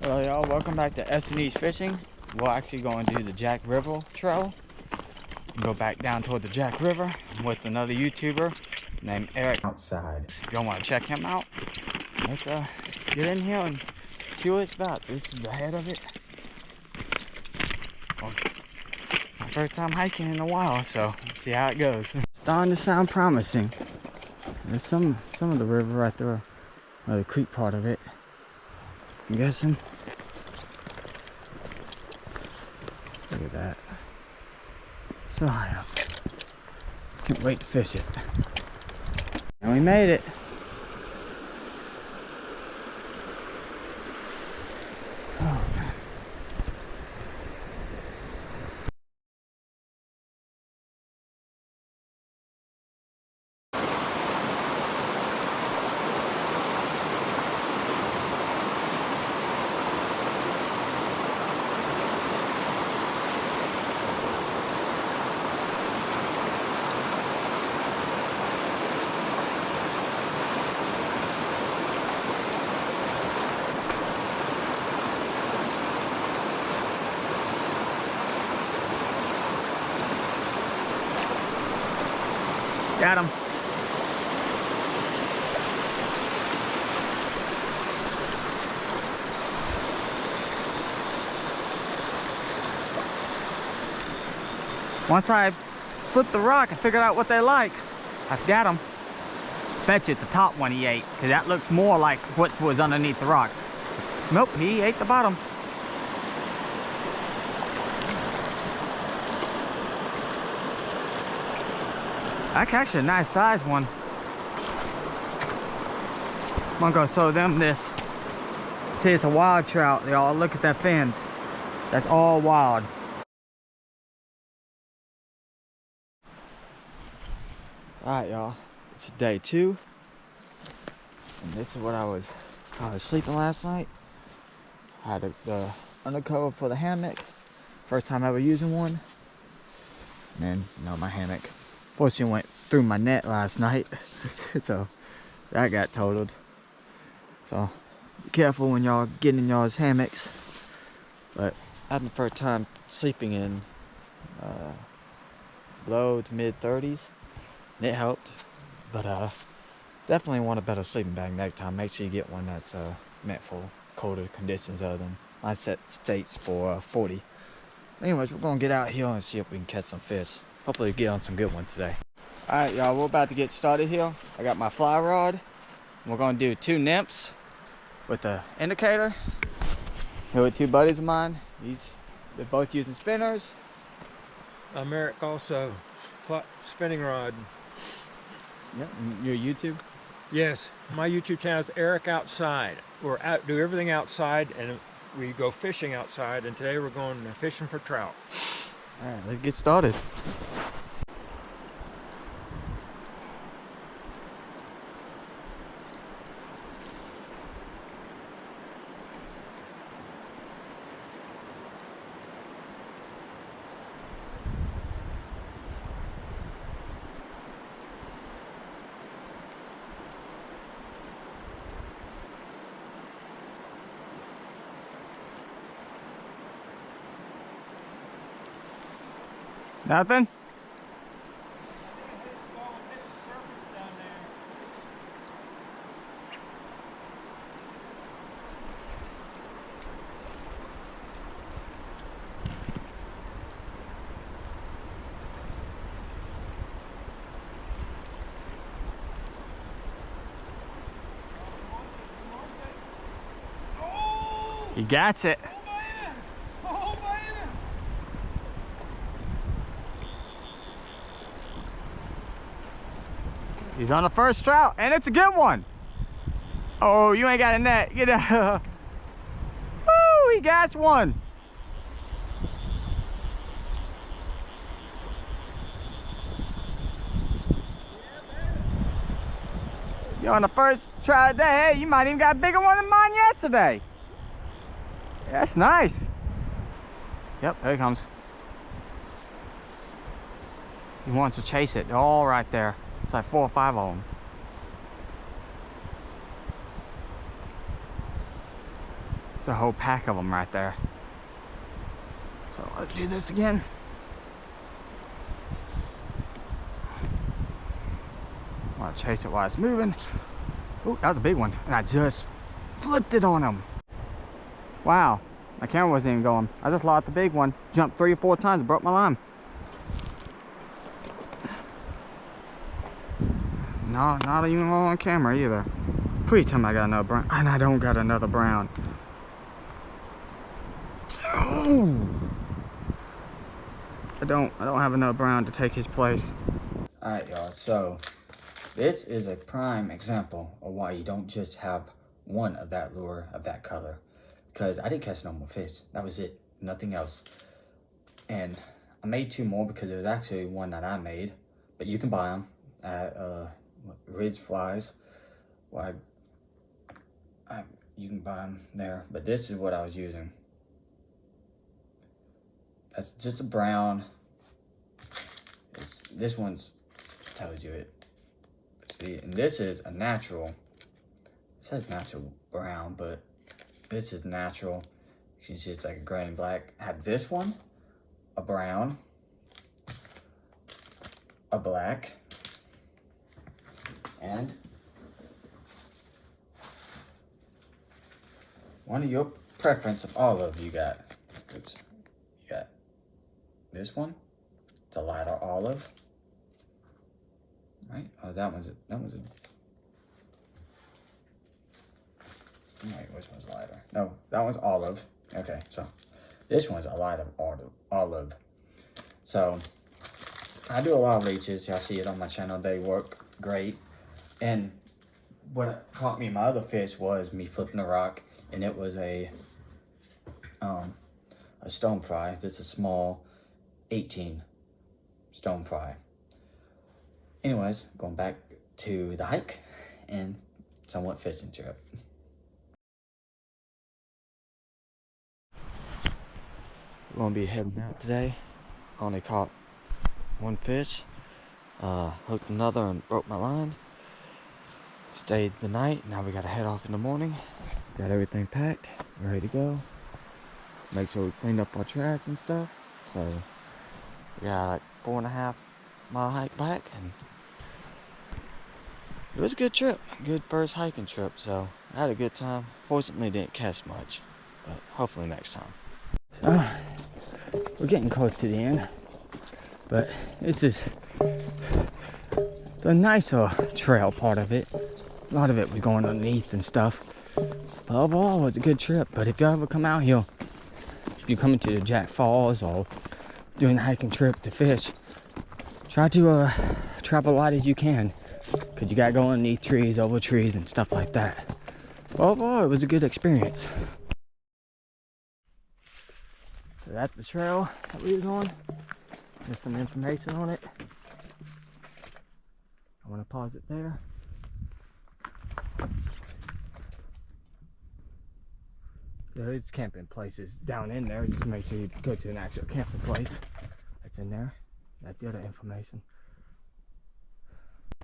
Hello y'all, welcome back to S&E's Fishing. We're actually going to do the Jack River Trail and go back down toward the Jack River with another YouTuber named Eric Outside. If y'all want to check him out, let's get in here and see what it's about. This is the head of it. Well, my first time hiking in a while, so let's see how it goes. Starting to sound promising. There's some of the river right there, or the creek part of it, I'm guessing. Look at that. So high up. Can't wait to fish it. And we made it. Oh, man. Got him. Once I flipped the rock, I figured out what they like. I've got him. Bet you it's the top one he ate, because that looks more like what was underneath the rock. Nope, he ate the bottom. That's actually a nice size one. I'm gonna go show them this. See, it's a wild trout, y'all. Look at that fins. That's all wild. Alright, y'all. It's day 2. And this is what I was sleeping last night. I had the undercover for the hammock. First time ever using one. And then, you know, my hammock fortunately went through my net last night. So that got totaled. So be careful when y'all get in y'all's hammocks. But I had my first time sleeping in low to mid 30s. And it helped. But definitely want a better sleeping bag next time. Make sure you get one that's meant for colder conditions other than my set states for 40. Anyways, we're gonna get out here and see if we can catch some fish. Hopefully get on some good ones today. Alright y'all, we're about to get started here. I got my fly rod. We're gonna do 2 nymphs with the indicator. Here with 2 buddies of mine. They're both using spinners. I'm Eric also, spinning rod. Yep, and your YouTube? Yes, my YouTube channel is Eric Outside. We're out, do everything outside, and we go fishing outside, and today we're going fishing for trout. Alright, let's get started. Nothing? He got it. He's on the first trout, and it's a good one. Oh, you ain't got a net. Get out. Woo, he got one. You're on the first try of the day. Hey, you might even got a bigger one than mine yesterday. That's nice. Yep, there he comes. He wants to chase it. They're all right there. It's like 4 or 5 of them. It's a whole pack of them right there. So let's do this again. I want to chase it while it's moving. Oh, that was a big one. And I just flipped it on him. Wow, my camera wasn't even going. I just lost the big one. Jumped 3 or 4 times and broke my line. No, not even on camera either. Pretty time I got another brown. And I don't got another brown. I don't have another brown to take his place. Alright y'all, so this is a prime example of why you don't just have one of that lure of that color. Because I didn't catch no more fish. That was it. Nothing else. And I made 2 more because it was actually one that I made. But you can buy them at Ridge Flies. Well, you can buy them there. But this is what I was using. That's just a brown. This one's tells you it. See, and this is a natural. It says natural brown, but this is natural. You can see it's like a gray and black. I have this one, a brown, a black, and one of your preference of all of you got. Oops. You got this one. It's a lighter olive. Right? Oh, that one's a wait, which one's lighter? No, that one's olive. Okay, so this one's a lighter olive. So I do a lot of leeches. Y'all see it on my channel. They work great. And what caught me in my other fish was me flipping a rock, and it was a stone fry. This is a small 18 stone fry. Anyways, going back to the hike and somewhat fishing trip. We're gonna be heading out today. Only caught 1 fish, hooked another and broke my line. Stayed the night. Now we gotta head off in the morning. Got everything packed, ready to go. Make sure we cleaned up our trash and stuff. So we got like 4.5 mile hike back, and it was a good trip. Good first hiking trip. So I had a good time. Fortunately didn't catch much, but hopefully next time. So we're getting close to the end, but it's just the nicer trail part of it. A lot of it was going underneath and stuff. But overall, it was a good trip. But if you ever come out here, if you're coming to the Jack Falls or doing a hiking trip to fish, try to travel light as you can, because you got to go underneath trees, over trees, and stuff like that. But overall, it was a good experience. So that's the trail that we was on. There's some information on it. I want to pause it there. There's camping places down in there. Just make sure you go to an actual camping place that's in there. That's the other information.